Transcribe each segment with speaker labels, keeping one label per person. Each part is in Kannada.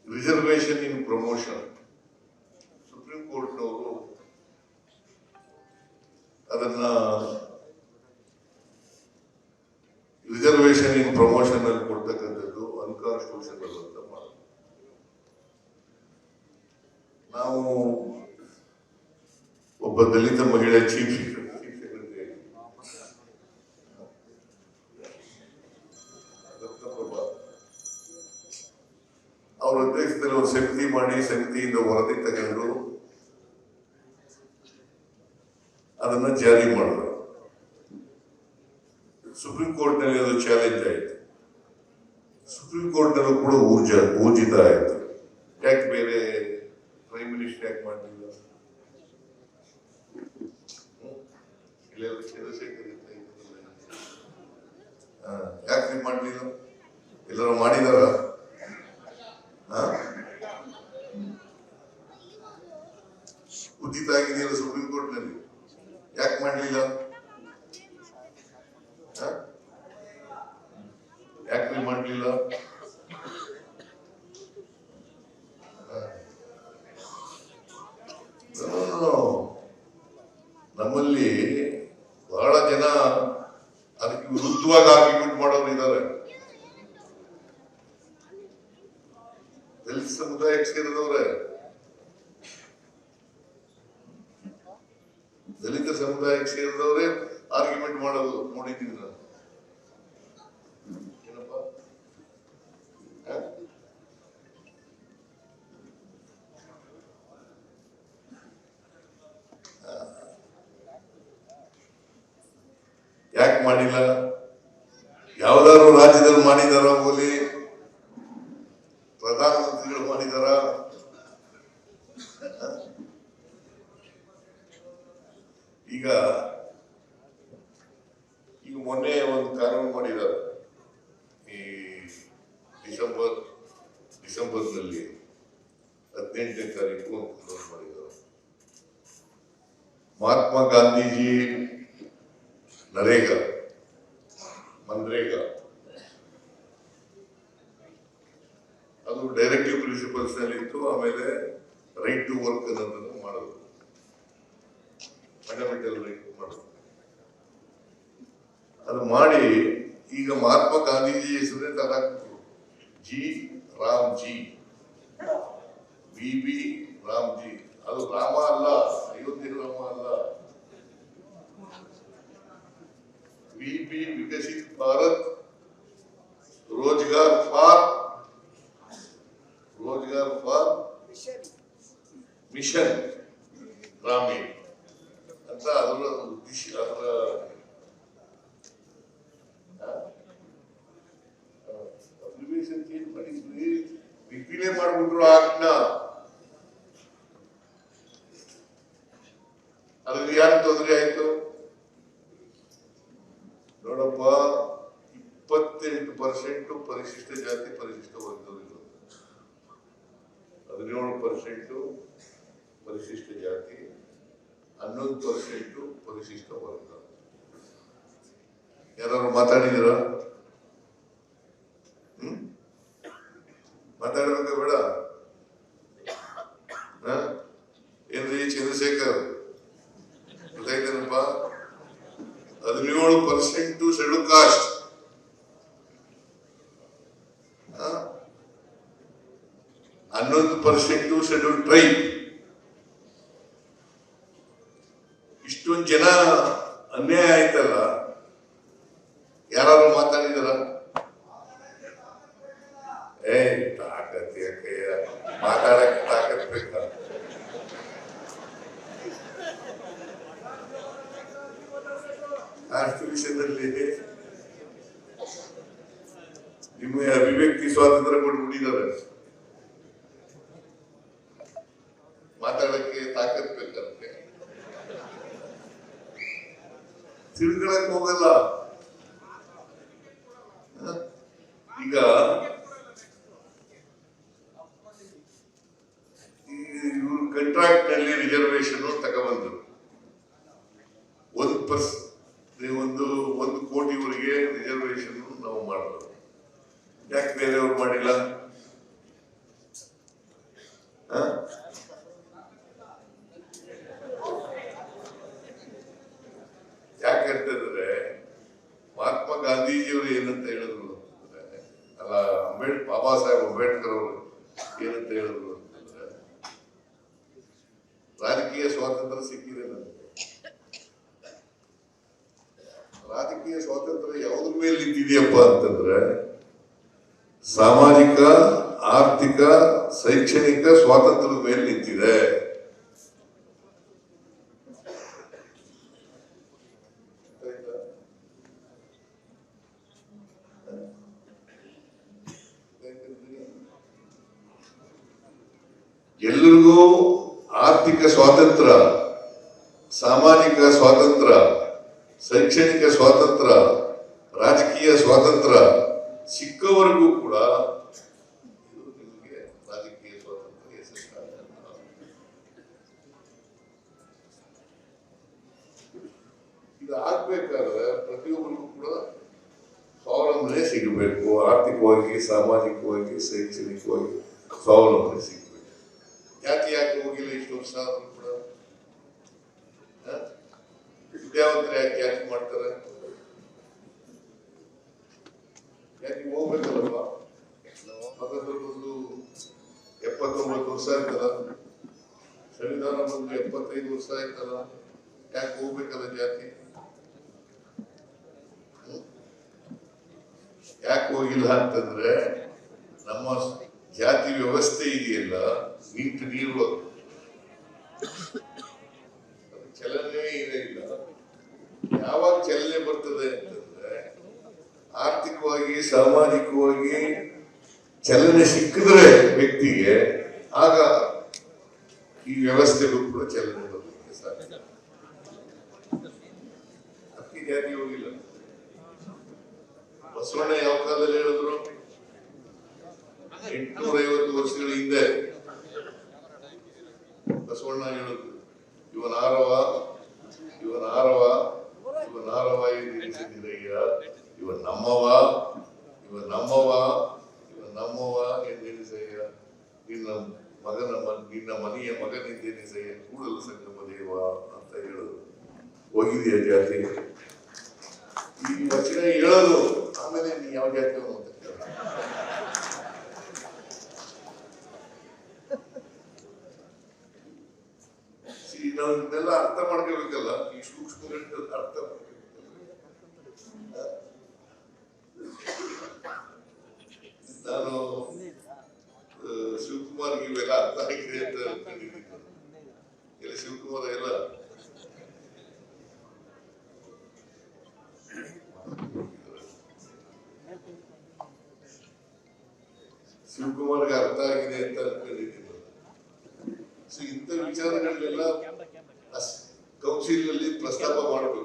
Speaker 1: ರಿಸರ್ವೇಶನ್ ಇನ್ ಪ್ರಮೋಷನ್. ಸುಪ್ರೀಂ ಕೋರ್ಟ್ನವರು ಅದನ್ನ ರಿಸರ್ವೇಶನ್ ಇನ್ ಪ್ರಮೋಷನ್ ಅಲ್ಲಿ ಕೊಡ್ತಕ್ಕಂಥದ್ದು ಅನ್ಕಾನ್ಸ್ಟಿಟ್ಯೂಷನಲ್ ಅಂತ ಮಾಡಿ ನಾವು ಒಬ್ಬ ದಲಿತ ಮಹಿಳೆ ಚೀಫ್ ಸೆಕ್ರೆಟರಿ ಅವ್ರ ಅಧ್ಯಕ್ಷದಲ್ಲಿ ಒಂದು ಸಮಿತಿ ಮಾಡಿ ಸಮಿತಿಯಿಂದ ವರದಿ ತಗೊಂಡು ಅದನ್ನ ಜಾರಿ ಮಾಡಿದ್ರು. ಸುಪ್ರೀಂ ಕೋರ್ಟ್ ನಲ್ಲಿ ಅದು ಚಾಲೆಂಜ್ ಆಯಿತು. ಸುಪ್ರೀಂ ಕೋರ್ಟ್ ನಲ್ಲೂ ಕೂಡ ಊರ್ಜಿತ ಆಯಿತು. ಯಾಕೆ ಬೇರೆ ಪ್ರೈಮ್ ಮಿನಿಸ್ಟರ್ ಯಾಕೆ ಮಾಡಲಿಲ್ಲ? ಯಾಕೆ ನೀವು ಮಾಡಲಿಲ್ಲ? ಎಲ್ಲರೂ ಮಾಡಿದಾರ? ಊರ್ಜಿತ ಆಗಿದೆಯಲ್ಲ ಸುಪ್ರೀಂ ಕೋರ್ಟ್ ನಲ್ಲಿ, ಯಾಕೆ ಮಾಡಲಿಲ್ಲ? ಯಾಕೆ ಮಾಡಲಿಲ್ಲ? ನಮ್ಮಲ್ಲಿ ಬಹಳ ಜನ ಅದಕ್ಕೆ ವಿರುದ್ಧವಾಗಿ ಆರ್ಗ್ಯುಮೆಂಟ್ ಮಾಡೋರು ಇದ್ದಾರೆ. ದಲಿತ ಸಮುದಾಯಕ್ಕೆ ಸೇರಿದವ್ರೆ, ದಲಿತ ಸಮುದಾಯಕ್ಕೆ ಸೇರಿದವರೇ ಆರ್ಗ್ಯುಮೆಂಟ್ ಮಾಡೋದು ನೋಡಿದ್ದೀನಿ ನಾನು. ಯಾಕೆ ಮಾಡಿಲ್ಲ? ಯಾವ್ದಾದ್ರು ರಾಜ್ಯದಲ್ಲಿ ಮಾಡಿದಾರ? ಹೋಲಿ ಪ್ರಧಾನಮಂತ್ರಿಗಳು ಮಾಡಿದಾರ? ಈಗ ಮೊನ್ನೆ ಒಂದು ಕಾನೂನು ಮಾಡಿದ್ದಾರೆ. ಈ ಡಿಸೆಂಬರ್ನಲ್ಲಿ 18ನೇ ತಾರೀಕು ಕಾನೂನು ಮಾಡಿದ್ದಾರೆ. ಮಹಾತ್ಮ ಗಾಂಧೀಜಿ ನರೇಗಾ, ಮನ್ರೇಗಾ ಅದು ಡೈರೆಕ್ಟಿವ್ ಪ್ರಿನ್ಸಿಪಲ್ಸ್ ನಲ್ಲಿ ಇತ್ತು. ಆಮೇಲೆ ರೈಟ್ ಟು ವರ್ಕ್ ಅನ್ನೋದನ್ನು ಮಾಡೋದು, ಫಂಡಮೆಂಟಲ್ ರೈಟ್ ಮಾಡೋದು. ಅದು ಮಾಡಿ ಈಗ ಮಹಾತ್ಮ ಗಾಂಧೀಜಿ ಹೆಸರೇ ತಗೊಂಡು ಜಿ ರಾಮ್ಜಿ, ಬಿ ರಾಮ್ಜಿ. ಅದು ರಾಮ ಅಲ್ಲ, ಅಯೋಧ್ಯೆ ರಾಮ ಅಲ್ಲ. विकसित भारत, रोजगार फॉर मिशन ग्रामीण ಅಂತ ಅದರ ಉದ್ದೇಶ. ಅದರ ಅಬ್ರಿವೇಷನ್ ಚೇಂಜ್ ಮಾಡಿದ್ವಿ, ರಿಪೀಲೇ ಮಾಡ್ಬಿಟ್ರು ಆಜ್ಞ. ಅದ್ರಲ್ಲಿ ಯಾರು ತೊಂದರೆ ಆಯ್ತು ನೋಡಪ್ಪ. 28% ಪರಿಶಿಷ್ಟ ಜಾತಿ ಪರಿಶಿಷ್ಟ ವರ್ಗದವರು, 17% ಪರಿಶಿಷ್ಟ ಜಾತಿ, 11% ಪರಿಶಿಷ್ಟ ವರ್ಗ. ಯಾರು ಮಾತಾಡಿದಿರ? ಮಾತಾಡಬೇಕ ಬೇಡ? ಏನ್ರಿ ಚಂದ್ರಶೇಖರ್ ಗೊತ್ತಾಯ್ತೇನಪ್ಪ? 17% ಶೆಡ್ಯೂಲ್ ಕಾಸ್ಟ್, 11% ಶೆಡ್ಯೂಲ್ ಟ್ರೈಬ್. ಇಷ್ಟೊಂದು ಜನ ಅನ್ಯಾಯ ಆಯ್ತಲ್ಲ, ಯಾರು ಮಾತಾಡಿದಾರ? ತಾಕತ್ ಯಾಕೆ ಮಾತಾಡಕ್ಕೆ ತಾಕತ್ ಬೇಕ? ಕಾನ್ಸ್ಟಿಟ್ಯೂಷನ್ ನಿಮ್ಮ ಅಭಿವ್ಯಕ್ತಿ ಸ್ವಾತಂತ್ರ್ಯ ಕೊಟ್ಬಿಟ್ಟಿದ್ದಾರೆ. ಮಾತಾಡಕ್ಕೆ ತಾಕತ್ ಬೇಕಂತೆ, ತಿಳ್ಕೊಳಕ್ ಹೋಗಲ್ಲ. ಈಗ ಇವರು ಕಾಂಟ್ರಾಕ್ಟ್ ನಲ್ಲಿ ರಿಸರ್ವೇಶನ್ ತಗೊಬಂದ್ರು. 1 ಕೋಟಿವರೆಗೆ ರಿಸರ್ವೇಶನ್ ನಾವು ಮಾಡೋದು. ಯಾಕೆ ಬೇರೆಯವ್ರು ಮಾಡಿಲ್ಲ? ಹ? ಯಾಕಂತಂದ್ರೆ ಮಹಾತ್ಮ ಗಾಂಧೀಜಿಯವರು ಏನಂತ ಹೇಳಿದ್ರು ಅಂತಂದ್ರೆ, ಅಲ್ಲ ಬಾಬಾ ಸಾಹೇಬ್ ಅಂಬೇಡ್ಕರ್ ಅವರು ಏನಂತ ಹೇಳಿದ್ರು ಅಂತಂದ್ರೆ, ರಾಜಕೀಯ ಸ್ವಾತಂತ್ರ್ಯ ಸಿಕ್ಕಿದೆ ನನಗೆ. ರಾಜಕೀಯ ಸ್ವಾತಂತ್ರ್ಯ ಯಾವುದ್ರ ಮೇಲೆ ನಿಂತಿದೆಯಪ್ಪ ಅಂತಂದ್ರೆ, ಸಾಮಾಜಿಕ, ಆರ್ಥಿಕ, ಶೈಕ್ಷಣಿಕ ಸ್ವಾತಂತ್ರ್ಯದ ಮೇಲೆ ನಿಂತಿದೆ. ಎಲ್ಲರಿಗೂ ಆರ್ಥಿಕ ಸ್ವಾತಂತ್ರ್ಯ, ಸಾಮಾಜಿಕ ಸ್ವಾತಂತ್ರ್ಯ, ಶೈಕ್ಷಣಿಕ ಸ್ವಾತಂತ್ರ್ಯ, ರಾಜಕೀಯ ಸ್ವಾತಂತ್ರ್ಯ ಸಿಕ್ಕವರೆಗೂ ಕೂಡ ನಿಮಗೆ ರಾಜಕೀಯ ಸ್ವಾತಂತ್ರ್ಯ ಇದು ಆಗ್ಬೇಕಾದ್ರೆ ಪ್ರತಿಯೊಬ್ಬರಿಗೂ ಕೂಡ ಸ್ವಾವಲಂಬನೆ ಸಿಗಬೇಕು. ಆರ್ಥಿಕವಾಗಿ, ಸಾಮಾಜಿಕವಾಗಿ, ಶೈಕ್ಷಣಿಕವಾಗಿ ಸ್ವಾವಲಂಬನೆ ಸಿಗಬೇಕು. ಜಾತಿ ಯಾಕೆ ಹೋಗಿಲ್ಲ ಇಷ್ಟು ವರ್ಷ ಆದ್ರೂ ಕೂಡ? ವಿದ್ಯಾವಂತರು ಯಾಕೆ ಜಾತಿ ಮಾಡ್ತಾರೆ? ಯಾಕೆ ಹೋಗ್ಬೇಕಲ್ಲಪ್ಪ? ಮಗಂದು ಬಂದು 79 ವರ್ಷ ಆಯ್ತಲ್ಲ, ಸಂವಿಧಾನ ಬಂದು 75 ವರ್ಷ ಆಯ್ತಲ್ಲ, ಯಾಕೆ ಹೋಗ್ಬೇಕಲ್ಲ ಜಾತಿ? ಯಾಕೆ ಹೋಗಿಲ್ಲ ಅಂತಂದ್ರೆ, ನಮ್ಮ ಜಾತಿ ವ್ಯವಸ್ಥೆ ಇದೆಯಲ್ಲ, ನಿಂತು ನೀರು ಚಲನೆ ಇಲ್ಲ. ಯಾವಾಗ ಚಲನೆ ಬರ್ತದೆ ಅಂತಂದ್ರೆ, ಆರ್ಥಿಕವಾಗಿ, ಸಾಮಾಜಿಕವಾಗಿ ಚಲನೆ ಸಿಕ್ಕಿದ್ರೆ ವ್ಯಕ್ತಿಗೆ, ಆಗ ಈ ವ್ಯವಸ್ಥೆಗೂ ಕೂಡ ಚಲನೆ ಬರಲಿಕ್ಕೆ ಸಾಧ್ಯ. ಅದಕ್ಕೆ ಜಾತಿ ಹೋಗಿಲ್ಲ. ಬಸವಣ್ಣ ಯಾವ ಕಾಲದಲ್ಲಿ ಹೇಳಿದ್ರು? 850 ವರ್ಷಗಳ ಹಿಂದೆ ಬಸವಣ್ಣ ಹೇಳಿದ್ರು, ಇವನಾರವ ಎನ್ನಿಸಿದಿರಯ್ಯ, ಇವ ನಮ್ಮವ ಎಂದೆನಿಸಯ್ಯ, ನಿನ್ನ ಮನೆಯ ಮಗನೆಂದೆನಿಸಯ್ಯ, ಕೂಡಲ ಸಂಗಮ ದೇವ ಅಂತ ಹೇಳಿದ್ರು. ಹೋಗಿದೆಯಾ ಜಾತಿ? ಈ ವಚನ ಹೇಳೋದು, ಆಮೇಲೆ ನೀ ಯಾವ ಜಾತಿ ಅಂತ ಕೇಳ. ನಾವು ಇದನ್ನೆಲ್ಲ ಅರ್ಥ ಮಾಡ್ಕೋಬೇಕಲ್ಲ, ಈ ಸೂಕ್ಷ್ಮ ಅರ್ಥ ನಾನು ಶಿವಕುಮಾರ್ಗೆ ಇವೆಲ್ಲ ಅರ್ಥ ಆಗಿದೆ ಅಂತ ಅನ್ಕೊಂಡಿದ್ದೀನಿ. ಎಲ್ಲ ಶಿವಕುಮಾರ್ ಎಲ್ಲ ಶಿವಕುಮಾರ್ಗೆ ಅರ್ಥ ಆಗಿದೆ ಅಂತ ಅನ್ಕೊಂಡಿದ್ದೀನಿ. ಸೊ ಇಂಥ ವಿಚಾರಗಳನ್ನೆಲ್ಲ ಕೌನ್ಸಿಲ್ ಪ್ರಸ್ತಾಪ ಮಾಡಬೇಕು.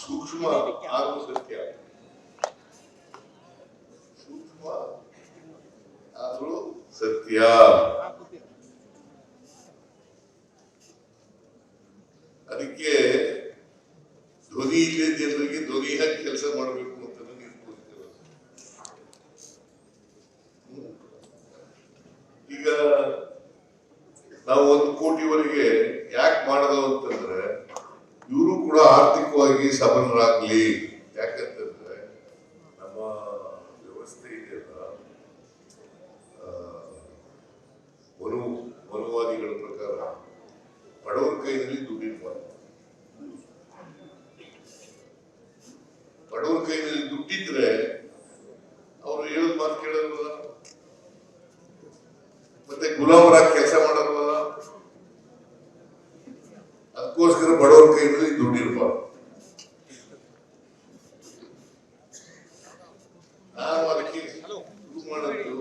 Speaker 1: ಸೂಕ್ಷ್ಮ ಆರು ಸತ್ಯ, ಸೂಕ್ಷ್ಮ ಆದ್ರೂ ಸತ್ಯ. ಅದಕ್ಕೆ ಧ್ವನಿ ಇಲ್ಲೇ ಜನರಿಗೆ ಧ್ವನಿ ಹಾಕಿ ಕೆಲಸ ಮಾಡಬೇಕು ಅಂತ ನನಗೆ ಅನ್ಕೊಳ್ತೇವೆ. ಈಗ ನಾವು 1 ಕೋಟಿವರೆಗೆ ಯಾಕೆ ಮಾಡೋದು ಅಂತಂದ್ರೆ, ಇವರು ಕೂಡ ಆರ್ಥಿಕವಾಗಿ ಸಬಲರಾಗ್ಲಿ. ಯಾಕಂತಂದ್ರೆ ನಮ್ಮ ವ್ಯವಸ್ಥೆ ಇದೆಯಲ್ಲ, ಮನುವಾದಿಗಳ ಪ್ರಕಾರ ಬಡವರ ಕೈನಲ್ಲಿ ದುಡ್ಡಿರ್ಬಾರ್ದು. ಬಡವರ ಕೈನಲ್ಲಿ ದುಡ್ಡಿದ್ರೆ ಅವರು ಹೇಳೋದ್ ಮಾತು ಕೇಳಲ್ವಲ್ಲ, ಮತ್ತೆ ಗುಲಾಮರಾಗಿ ಕೆಲಸ ಮಾಡಲ್ವಲ್ಲ. ಅದಕ್ಕೋಸ್ಕರ ಬಡವರ ಕೈನಲ್ಲಿ ದುಡ್ಡಿರ್ಬಾರ್ದು. ನಾನು ಅದಕ್ಕೆ ಮಾಡೋದು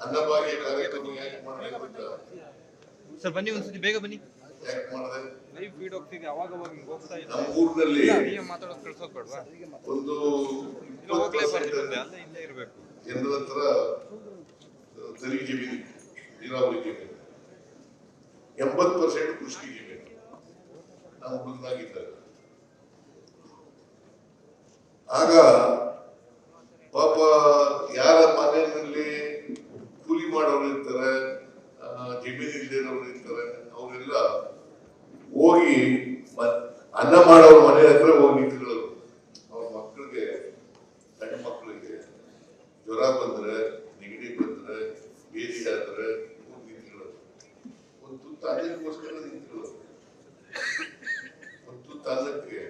Speaker 1: ಅನ್ನಭಾಗ್ಯ ಕಾರ್ಯಕ್ರಮ ಯಾಕೆ ಮಾಡಬೇಕು ಅಂತ.
Speaker 2: ಸರ್ ಬನ್ನಿ, ಒಂದ್ಸತಿ ಬೇಗ ಬನ್ನಿ.
Speaker 1: ಯಾಕೆ ಮಾಡಿದೆ?
Speaker 2: ಲೈವ್ ಫೀಡ್ ಹೋಗ್ತಿದೆ, ಅವಾಗ ಹೋಗ್ತಾ ಇದೆ.
Speaker 1: ನಮ್ಮ ಊರಿನಲ್ಲಿ
Speaker 2: ಮಾತಾಡೋದು ಕಳ್ಸೋಕ್ ಬೇಡವಾ?
Speaker 1: ಒಂದು
Speaker 2: ಹೋಗ್ಲೇಬಾರ್ದು, ಅಲ್ಲೇ ಇಲ್ಲೇ ಇರ್ಬೇಕು.
Speaker 1: ಜನರ ಹತ್ರ ತೆರಿಗೆ ಜಮೀನು, ನೀರಾವರಿ ಜಮೀನು, 80% ಕೃಷಿ ಜಮೀನು ನಾವು ಹುಡುಗನಾಗಿದ್ದಾಗ. ಆಗ ಜಮೀನು ಇಲ್ಲದೆ ಇರೋರು ಇರ್ತಾರೆ, ಅವರೆಲ್ಲ ಹೋಗಿ ಅನ್ನ ಮಾಡೋರು ಮನೆ ಹತ್ರ ಹೋಗಿ ನಿಂತ್ಕೊಳ್ಳೋರು. ಅವ್ರ ಮಕ್ಕಳಿಗೆ, ಸಣ್ಣ ಮಕ್ಕಳಿಗೆ ಜ್ವರ ಬಂದ್ರೆ, ನೆಗಡಿ ಬಂದ್ರೆ, ಬೇದಿ ಆದ್ರೆ ಹೋಗಿ ನಿಂತ್ಕೊಳ್ಳೋರು. ಒಂದು ತುತ್ತು ಅನ್ನಕ್ಕೋಸ್ಕರ ನಿಂತ್ಕೊಳ್ಳೋರು. ಒಂದು ತುತ್ತು ಅನ್ನಕ್ಕೆ